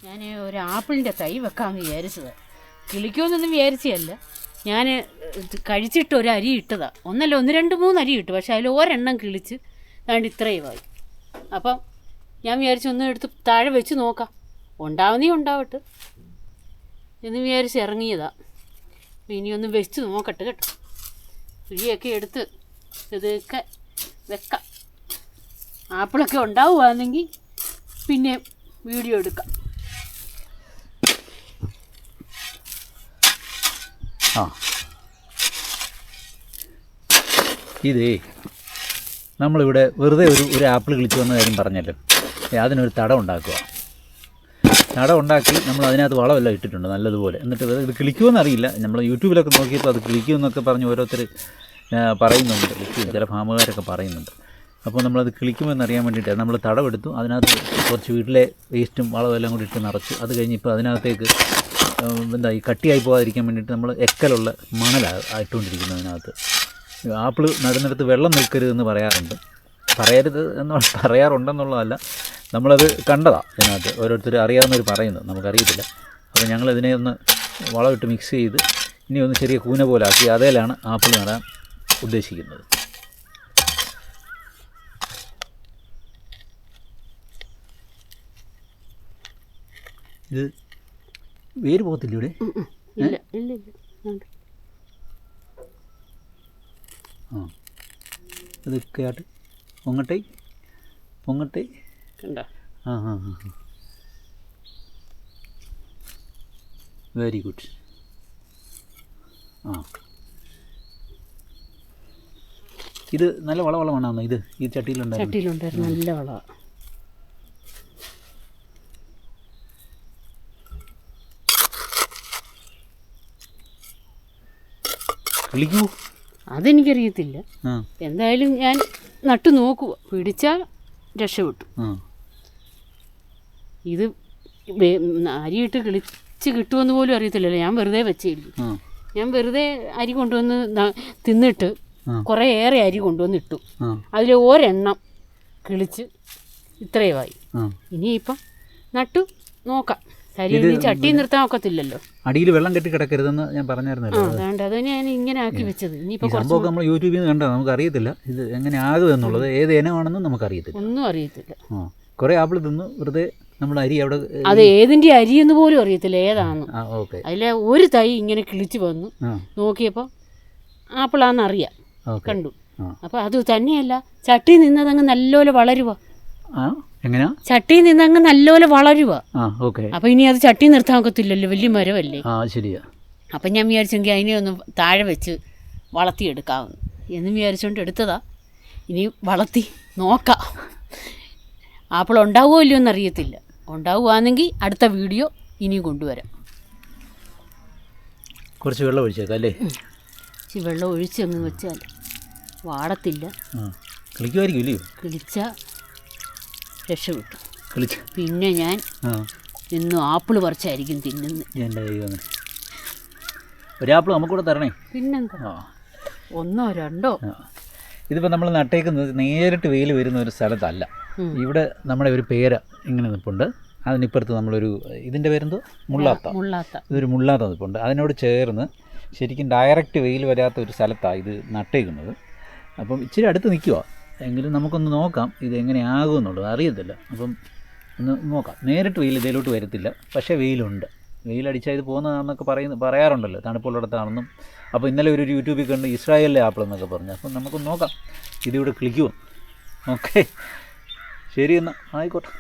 ഞാൻ ഒരു ആപ്പിളിൻ്റെ തൈ വെക്കാമെന്ന് വിചാരിച്ചത്. കിളിക്കുമെന്നൊന്നും വിചാരിച്ചതല്ല. ഞാൻ കഴിച്ചിട്ട് ഒരു അരി ഇട്ടതാണ്. ഒന്നല്ല 1-2-3 അരി ഇട്ടു. പക്ഷേ അതിൽ ഒരെണ്ണം കിളിച്ച് അതാണ്ട് ഇത്രയുമായി. അപ്പം ഞാൻ വിചാരിച്ചു ഒന്ന് എടുത്ത് താഴെ വെച്ച് നോക്കാം, ഉണ്ടാവുന്നേ ഉണ്ടാവട്ടെ എന്ന് വിചാരിച്ച് ഇറങ്ങിയതാണ്. ഇനി ഒന്ന് വെച്ച് നോക്കട്ടെ കേട്ടോ. കുഴിയൊക്കെ എടുത്ത് ഇതൊക്കെ വെക്കാം. ആപ്പിളൊക്കെ ഉണ്ടാവുകയാണെങ്കിൽ പിന്നെ വീഡിയോ എടുക്കാം. ഇതേ നമ്മളിവിടെ വെറുതെ ഒരു ആപ്പിൾ കിളിച്ച് വന്ന കാര്യം പറഞ്ഞല്ലോ, അതിനൊരു തടം ഉണ്ടാക്കുക. തടം ഉണ്ടാക്കി നമ്മൾ അതിനകത്ത് വളമെല്ലാം ഇട്ടിട്ടുണ്ട് നല്ലതുപോലെ. എന്നിട്ട് ഇത് കിളിക്കുമെന്ന് അറിയില്ല. നമ്മൾ യൂട്യൂബിലൊക്കെ നോക്കിയപ്പോൾ അത് കിളിക്കുമെന്നൊക്കെ പറഞ്ഞ് ഓരോരുത്തർ പറയുന്നുണ്ട്, ചില ഫാമുകാരൊക്കെ പറയുന്നുണ്ട്. അപ്പോൾ നമ്മളത് കിളിക്കുമെന്നറിയാൻ വേണ്ടിയിട്ട് നമ്മൾ തടമെടുത്തു. അതിനകത്ത് കുറച്ച് വീട്ടിലെ വേസ്റ്റും വളവും എല്ലാം കൂടി ഇട്ട് നിറച്ച് അത് കഴിഞ്ഞ് ഇപ്പോൾ അതിനകത്തേക്ക് ഈ കട്ടിയായി പോകാതിരിക്കാൻ വേണ്ടിയിട്ട് നമ്മൾ എക്കലുള്ള മണലാണ് ഇട്ടുകൊണ്ടിരിക്കുന്നത്. അതിനകത്ത് ആപ്പിൾ നടുന്നിടത്ത് വെള്ളം നിൽക്കരുതെന്ന് പറയാറുണ്ട്. പറയാറുണ്ടെന്നുള്ളതല്ല, നമ്മളത് കണ്ടതാണ്. അതിനകത്ത് ഓരോരുത്തർ അറിയാവുന്നവർ പറയുന്നത്, നമുക്കറിയത്തില്ല. അപ്പോൾ ഞങ്ങളിതിനെ ഒന്ന് വളമിട്ട് മിക്സ് ചെയ്ത് ഇനി ഒന്ന് ചെറിയ കൂന പോലെ ആക്കി അതേലാണ് ആപ്പിൾ നടാൻ ഉദ്ദേശിക്കുന്നത്. ഇത് വേര് പോകത്തില്ല ഇവിടെ? ഇതൊക്കെ ആട്ട് പൊങ്ങട്ടെ. Very good. ഇത് നല്ല വളമാണോ ഇത്? ഈ ചട്ടിയിലുണ്ടായിരുന്നു നല്ല വളമാണ്. കിളിക്കൂ? അതെനിക്കറിയത്തില്ല. എന്തായാലും ഞാൻ നട്ടു നോക്കുക, പിടിച്ചാൽ രക്ഷപ്പെട്ടു. ഇത് അരിയിട്ട് കിളിച്ച് കിട്ടുമെന്ന് പോലും അറിയത്തില്ലല്ലോ. ഞാൻ വെറുതെ വെച്ചിരിക്കും. ഞാൻ വെറുതെ അരി കൊണ്ടുവന്ന് തിന്നിട്ട് കുറേ ഏറെ അരി കൊണ്ടുവന്നിട്ടു. അതിൽ ഒരെണ്ണം കിളിച്ച് ഇത്രയുമായി. ഇനിയിപ്പം നട്ടു നോക്കാം. ചട്ടി നിർത്താൻ ഒക്കത്തില്ലല്ലോ. അടിയിൽ വെള്ളം കെട്ടി കിടക്കരുതെന്ന് ഞാൻ പറഞ്ഞായിരുന്നല്ലോ. അതുകൊണ്ട് അത് ഞാൻ ഇങ്ങനെ ആക്കി വെച്ചത്. ഇനിയിപ്പോൾ സംഭവം നമ്മൾ യൂട്യൂബിൽ നിന്ന് കണ്ടാൽ നമുക്കറിയത്തില്ല ഇത് എങ്ങനെ ആകും എന്നുള്ളത്. ഏത് ഇനമാണെന്ന് നമുക്കറിയത്തില്ല, ഒന്നും അറിയത്തില്ല. കുറേ ആപ്പിൾ തിന്ന് വെറുതെ നമ്മൾ അരി അവിടെ, അത് ഏതിൻ്റെ അരിയെന്ന് പോലും അറിയത്തില്ല ഏതാണെന്ന്. അതിലെ ഒരു തൈ ഇങ്ങനെ കിളിച്ച് വന്നു നോക്കിയപ്പോൾ ആപ്പിളാണെന്നറിയാം, കണ്ടു. അപ്പോൾ അത് തന്നെയല്ല, ചട്ടി നിന്നതങ്ങ് നല്ലപോലെ വളരുക. എങ്ങനെയാ? ചട്ടി നിന്നങ്ങ് നല്ലപോലെ വളരുക. അപ്പൊ ഇനി അത് ചട്ടി നിർത്താൻ ഒക്കത്തില്ലല്ലോ, വലിയ മരമല്ലേ. ശരിയാ. അപ്പം ഞാൻ വിചാരിച്ചെങ്കിൽ അതിനെ ഒന്ന് താഴെ വെച്ച് വളർത്തിയെടുക്കാമെന്ന് എന്ന് വിചാരിച്ചുകൊണ്ട് എടുത്തതാ. ഇനി വളർത്തി നോക്കാം. ആപ്പിൾ ഉണ്ടാവുമോ ഇല്ലയോ എന്നറിയത്തില്ല. ഉണ്ടാവുകയാണെങ്കിൽ അടുത്ത വീഡിയോ ഇനിയും കൊണ്ടുവരാം. കുറച്ച് വെള്ളം ഒഴിച്ചേക്കാം അല്ലേ? വെള്ളം ഒഴിച്ചങ്ങ് വെച്ചാൽ വാടത്തില്ല. കിളിച്ച രക്ഷപ്പെട്ടു. പിന്നെ ഞാൻ ഇന്നും ആപ്പിൾ പറിച്ചായിരിക്കും തിന്നുന്നത്. ഒരാപ്പിൾ നമുക്കൂടെ തരണേ. പിന്നെന്താ, 1-2. ഇതിപ്പോൾ നമ്മൾ നട്ടേക്കുന്നത് നേരിട്ട് വെയിൽ വരുന്ന ഒരു സ്ഥലത്തല്ല. ഇവിടെ നമ്മുടെ ഒരു പേര ഇങ്ങനെ നിൽപ്പുണ്ട്. അതിനിപ്പുറത്ത് നമ്മളൊരു ഇതിൻ്റെ പേരെന്തോ മുള്ളാത്ത. ഇതൊരു മുള്ളാത്ത നിൽപ്പുണ്ട്. അതിനോട് ചേർന്ന് ശരിക്കും ഡയറക്റ്റ് വെയിൽ വരാത്ത ഒരു സ്ഥലത്താണ് ഇത് നട്ടേക്കുന്നത്. അപ്പം ഇച്ചിരി അടുത്ത് നിൽക്കുക. എങ്കിലും നമുക്കൊന്ന് നോക്കാം ഇത് എങ്ങനെയാകുമെന്നുള്ളത്. അറിയത്തില്ല. അപ്പം ഒന്ന് നോക്കാം. നേരിട്ട് വെയിൽ ഇതിലോട്ട് വരത്തില്ല, പക്ഷേ വെയിലുണ്ട്. വെയിലടിച്ചാൽ ഇത് പോകുന്നതാണെന്നൊക്കെ പറയാറുണ്ടല്ലോ, തണുപ്പുള്ളിടത്താണെന്നും. അപ്പോൾ ഇന്നലെ ഒരു യൂട്യൂബിൽ കണ്ട് ഇസ്രായേലിലെ ആപ്പിൾ എന്നൊക്കെ പറഞ്ഞു. അപ്പം നമുക്ക് നോക്കാം ഇതിവിടെ കിളിക്കുമോ. ഓക്കെ, ശരി എന്നാൽ ആയിക്കോട്ടെ.